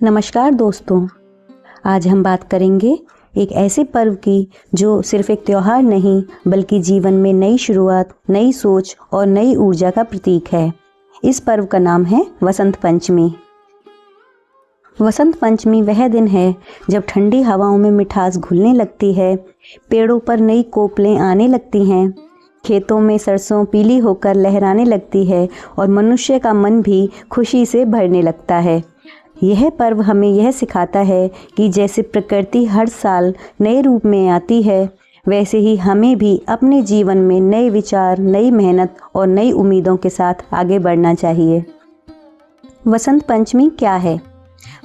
नमस्कार दोस्तों, आज हम बात करेंगे एक ऐसे पर्व की जो सिर्फ एक त्योहार नहीं बल्कि जीवन में नई शुरुआत, नई सोच और नई ऊर्जा का प्रतीक है। इस पर्व का नाम है वसंत पंचमी। वसंत पंचमी वह दिन है जब ठंडी हवाओं में मिठास घुलने लगती है, पेड़ों पर नई कोपलें आने लगती हैं, खेतों में सरसों पीली होकर लहराने लगती है और मनुष्य का मन भी खुशी से भरने लगता है। यह पर्व हमें यह सिखाता है कि जैसे प्रकृति हर साल नए रूप में आती है, वैसे ही हमें भी अपने जीवन में नए विचार, नई मेहनत और नई उम्मीदों के साथ आगे बढ़ना चाहिए। वसंत पंचमी क्या है?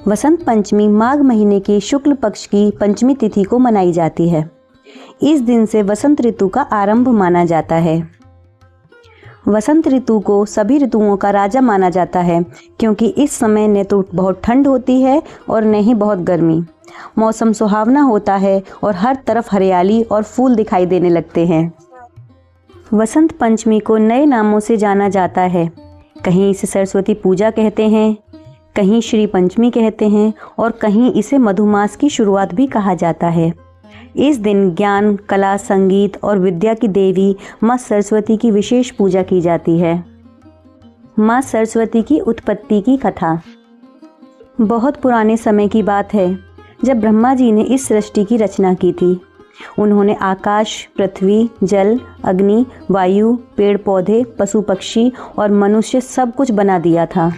वसंत पंचमी माघ महीने की शुक्ल पक्ष की पंचमी तिथि को मनाई जाती है। इस दिन से वसंत ऋतु का आरंभ माना जाता है। वसंत ऋतु को सभी ऋतुओं का राजा माना जाता है क्योंकि इस समय न तो बहुत ठंड होती है और न ही बहुत गर्मी। मौसम सुहावना होता है और हर तरफ हरियाली और फूल दिखाई देने लगते हैं। वसंत पंचमी को नए नामों से जाना जाता है। कहीं इसे सरस्वती पूजा कहते हैं, कहीं श्री पंचमी कहते हैं और कहीं इसे मधुमास की शुरुआत भी कहा जाता है। इस दिन ज्ञान, कला, संगीत और विद्या की देवी माँ सरस्वती की विशेष पूजा की जाती है। माँ सरस्वती की उत्पत्ति की कथा। बहुत पुराने समय की बात है जब ब्रह्मा जी ने इस सृष्टि की रचना की थी। उन्होंने आकाश, पृथ्वी, जल, अग्नि, वायु, पेड़ पौधे, पशु पक्षी और मनुष्य सब कुछ बना दिया था।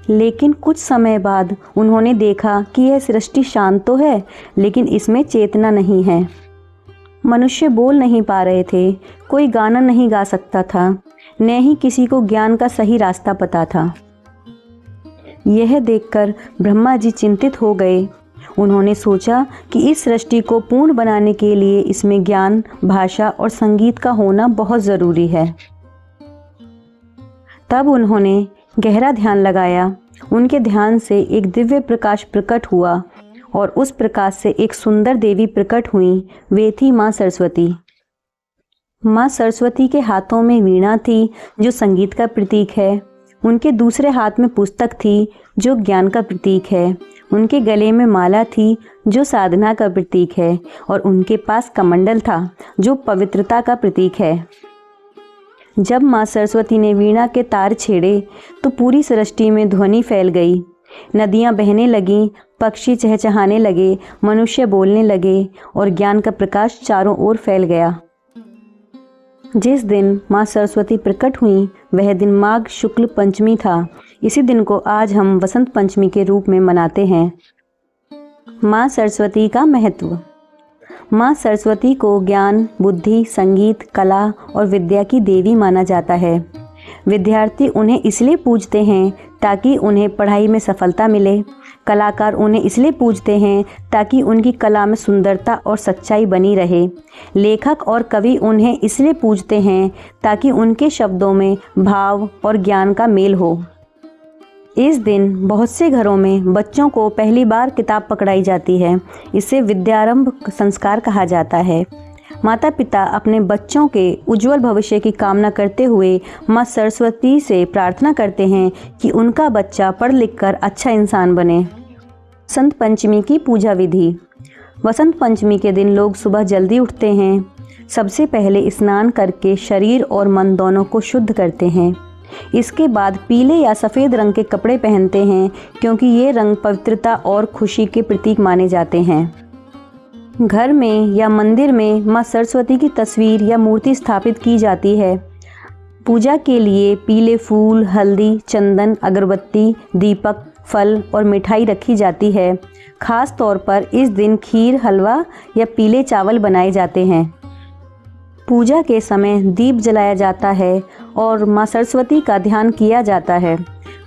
लेकिन कुछ समय बाद उन्होंने देखा कि यह सृष्टि शांत तो है, लेकिन इसमें चेतना नहीं है। मनुष्य बोल नहीं पा रहे थे, कोई गाना नहीं गा सकता था, न ही किसी को ज्ञान का सही रास्ता पता था। यह देखकर ब्रह्मा जी चिंतित हो गए। उन्होंने सोचा कि इस सृष्टि को पूर्ण बनाने के लिए इसमें ज्ञान, भाषा और संगीत का होना बहुत ज़रूरी है। तब उन्होंने गहरा ध्यान लगाया। उनके ध्यान से एक दिव्य प्रकाश प्रकट हुआ और उस प्रकाश से एक सुंदर देवी प्रकट हुई। वे थी माँ सरस्वती। माँ सरस्वती के हाथों में वीणा थी जो संगीत का प्रतीक है। उनके दूसरे हाथ में पुस्तक थी जो ज्ञान का प्रतीक है। उनके गले में माला थी जो साधना का प्रतीक है और उनके पास कमंडल था जो पवित्रता का प्रतीक है। जब माँ सरस्वती ने वीणा के तार छेड़े तो पूरी सृष्टि में ध्वनि फैल गई। नदियाँ बहने लगीं, पक्षी चहचहाने लगे, मनुष्य बोलने लगे और ज्ञान का प्रकाश चारों ओर फैल गया। जिस दिन माँ सरस्वती प्रकट हुई वह दिन माघ शुक्ल पंचमी था। इसी दिन को आज हम वसंत पंचमी के रूप में मनाते हैं। माँ सरस्वती का महत्व। माँ सरस्वती को ज्ञान, बुद्धि, संगीत, कला और विद्या की देवी माना जाता है। विद्यार्थी उन्हें इसलिए पूजते हैं ताकि उन्हें पढ़ाई में सफलता मिले। कलाकार उन्हें इसलिए पूजते हैं ताकि उनकी कला में सुंदरता और सच्चाई बनी रहे। लेखक और कवि उन्हें इसलिए पूजते हैं ताकि उनके शब्दों में भाव और ज्ञान का मेल हो। इस दिन बहुत से घरों में बच्चों को पहली बार किताब पकड़ाई जाती है। इसे विद्यारंभ संस्कार कहा जाता है। माता पिता अपने बच्चों के उज्जवल भविष्य की कामना करते हुए माँ सरस्वती से प्रार्थना करते हैं कि उनका बच्चा पढ़ लिख कर अच्छा इंसान बने। वसंत पंचमी की पूजा विधि। वसंत पंचमी के दिन लोग सुबह जल्दी उठते हैं। सबसे पहले स्नान करके शरीर और मन दोनों को शुद्ध करते हैं। इसके बाद पीले या सफ़ेद रंग के कपड़े पहनते हैं क्योंकि ये रंग पवित्रता और खुशी के प्रतीक माने जाते हैं। घर में या मंदिर में माँ सरस्वती की तस्वीर या मूर्ति स्थापित की जाती है। पूजा के लिए पीले फूल, हल्दी, चंदन, अगरबत्ती, दीपक, फल और मिठाई रखी जाती है। खास तौर पर इस दिन खीर, हलवा या पीले चावल बनाए जाते हैं। पूजा के समय दीप जलाया जाता है और माँ सरस्वती का ध्यान किया जाता है।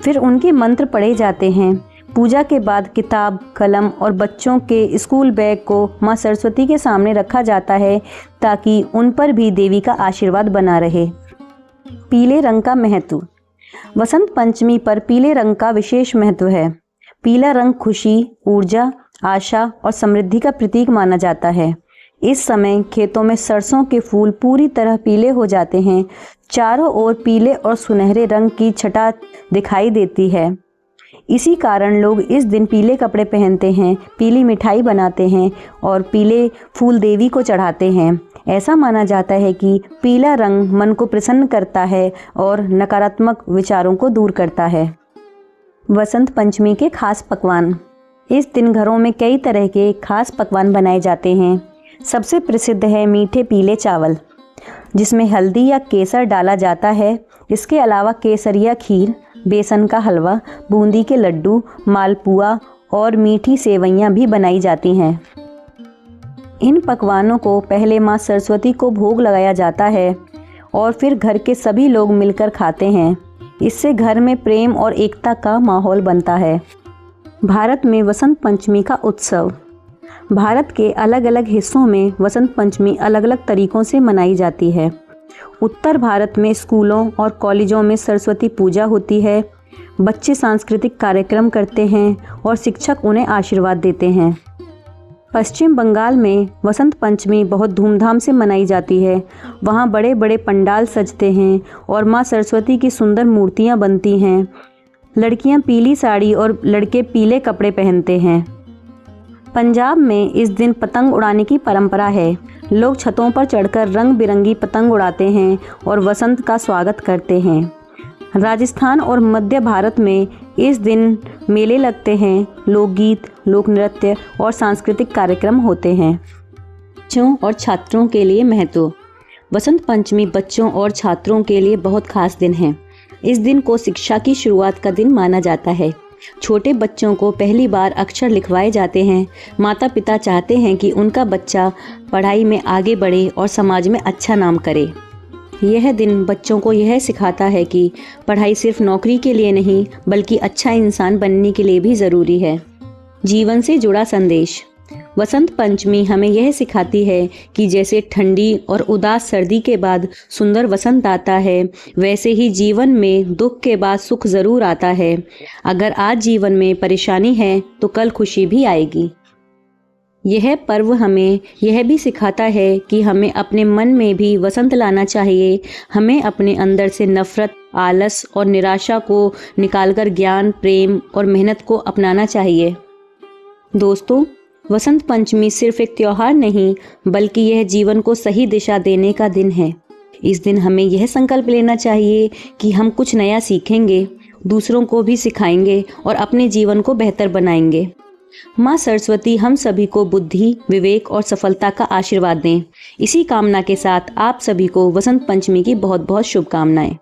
फिर उनके मंत्र पढ़े जाते हैं। पूजा के बाद किताब, कलम और बच्चों के स्कूल बैग को माँ सरस्वती के सामने रखा जाता है ताकि उन पर भी देवी का आशीर्वाद बना रहे। पीले रंग का महत्व। वसंत पंचमी पर पीले रंग का विशेष महत्व है। पीला रंग खुशी, ऊर्जा, आशा और समृद्धि का प्रतीक माना जाता है। इस समय खेतों में सरसों के फूल पूरी तरह पीले हो जाते हैं। चारों ओर पीले और सुनहरे रंग की छटा दिखाई देती है। इसी कारण लोग इस दिन पीले कपड़े पहनते हैं, पीली मिठाई बनाते हैं और पीले फूल देवी को चढ़ाते हैं। ऐसा माना जाता है कि पीला रंग मन को प्रसन्न करता है और नकारात्मक विचारों को दूर करता है। वसंत पंचमी के खास पकवान। इस दिन घरों में कई तरह के खास पकवान बनाए जाते हैं। सबसे प्रसिद्ध है मीठे पीले चावल, जिसमें हल्दी या केसर डाला जाता है। इसके अलावा केसरिया खीर, बेसन का हलवा, बूंदी के लड्डू, मालपुआ और मीठी सेवइयां भी बनाई जाती हैं। इन पकवानों को पहले माँ सरस्वती को भोग लगाया जाता है और फिर घर के सभी लोग मिलकर खाते हैं। इससे घर में प्रेम और एकता का माहौल बनता है। भारत में वसंत पंचमी का उत्सव। भारत के अलग अलग हिस्सों में वसंत पंचमी अलग अलग तरीकों से मनाई जाती है। उत्तर भारत में स्कूलों और कॉलेजों में सरस्वती पूजा होती है। बच्चे सांस्कृतिक कार्यक्रम करते हैं और शिक्षक उन्हें आशीर्वाद देते हैं। पश्चिम बंगाल में वसंत पंचमी बहुत धूमधाम से मनाई जाती है। वहाँ बड़े बड़े पंडाल सजते हैं और माँ सरस्वती की सुंदर मूर्तियाँ बनती हैं। लड़कियाँ पीली साड़ी और लड़के पीले कपड़े पहनते हैं। पंजाब में इस दिन पतंग उड़ाने की परंपरा है। लोग छतों पर चढ़कर रंग बिरंगी पतंग उड़ाते हैं और वसंत का स्वागत करते हैं। राजस्थान और मध्य भारत में इस दिन मेले लगते हैं। लोकगीत, लोक नृत्य और सांस्कृतिक कार्यक्रम होते हैं। बच्चों और छात्रों के लिए महत्व। वसंत पंचमी बच्चों और छात्रों के लिए बहुत खास दिन है। इस दिन को शिक्षा की शुरुआत का दिन माना जाता है। छोटे बच्चों को पहली बार अक्षर लिखवाए जाते हैं। माता पिता चाहते हैं कि उनका बच्चा पढ़ाई में आगे बढ़े और समाज में अच्छा नाम करे। यह दिन बच्चों को यह सिखाता है कि पढ़ाई सिर्फ नौकरी के लिए नहीं, बल्कि अच्छा इंसान बनने के लिए भी ज़रूरी है। जीवन से जुड़ा संदेश। वसंत पंचमी हमें यह सिखाती है कि जैसे ठंडी और उदास सर्दी के बाद सुंदर वसंत आता है, वैसे ही जीवन में दुख के बाद सुख ज़रूर आता है। अगर आज जीवन में परेशानी है तो कल खुशी भी आएगी। यह पर्व हमें यह भी सिखाता है कि हमें अपने मन में भी वसंत लाना चाहिए। हमें अपने अंदर से नफरत, आलस और निराशा को निकालकर ज्ञान, प्रेम और मेहनत को अपनाना चाहिए। दोस्तों, वसंत पंचमी सिर्फ एक त्योहार नहीं, बल्कि यह जीवन को सही दिशा देने का दिन है। इस दिन हमें यह संकल्प लेना चाहिए कि हम कुछ नया सीखेंगे, दूसरों को भी सिखाएंगे और अपने जीवन को बेहतर बनाएंगे। माँ सरस्वती हम सभी को बुद्धि, विवेक और सफलता का आशीर्वाद दें। इसी कामना के साथ आप सभी को वसंत पंचमी की बहुत बहुत शुभकामनाएं।